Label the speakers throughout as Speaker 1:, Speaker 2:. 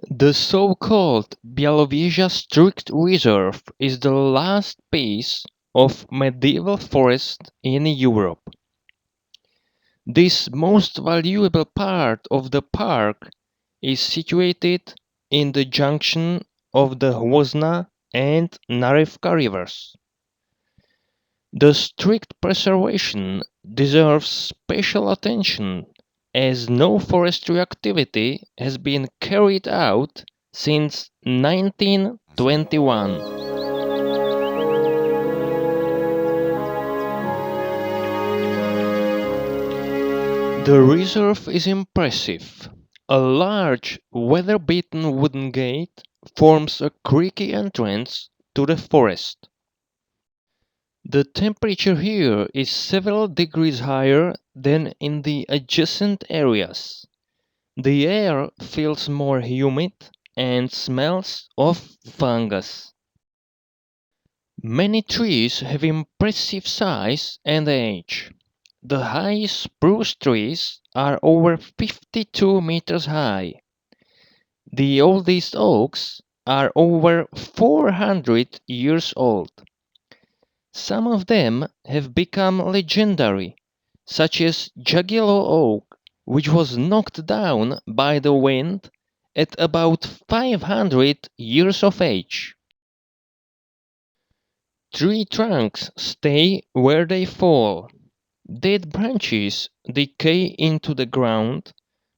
Speaker 1: The so-called Bialowieza Strict Reserve is the last piece of medieval forest in Europe. This most valuable part of the park is situated in the junction of the Hwozna and Narewka rivers. The strict preservation deserves special attention as no forestry activity has been carried out since 1921. The reserve is impressive. A large, weather-beaten wooden gate forms a creaky entrance to the forest. The temperature here is several degrees higher than in the adjacent areas. The air feels more humid and smells of fungus. Many trees have impressive size and age. The high spruce trees are over 52 meters high. The oldest oaks are over 400 years old. Some of them have become legendary, such as Jagiello Oak, which was knocked down by the wind at about 500 years of age. Tree trunks stay where they fall. Dead branches decay into the ground,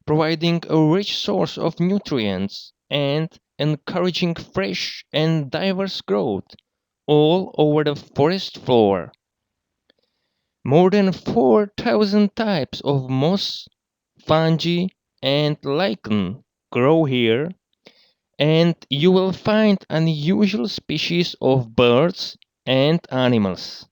Speaker 1: providing a rich source of nutrients and encouraging fresh and diverse growth all over the forest floor. More than 4,000 types of moss, fungi, and lichen grow here, and you will find unusual species of birds and animals.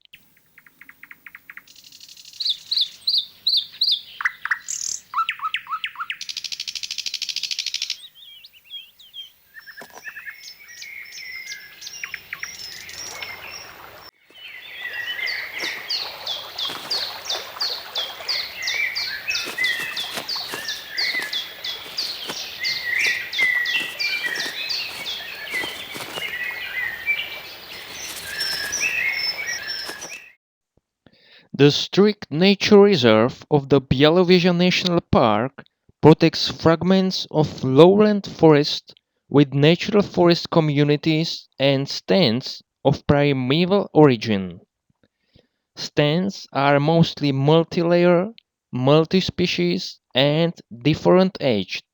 Speaker 1: The strict nature reserve of the Bialowieza National Park protects fragments of lowland forest with natural forest communities and stands of primeval origin. Stands are mostly multi-layer, multi-species, and different-aged.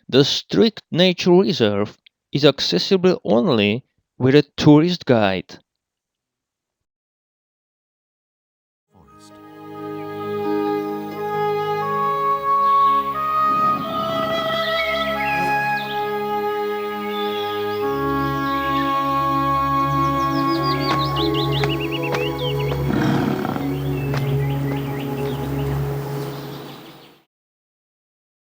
Speaker 1: The strict nature reserve is accessible only with a tourist guide.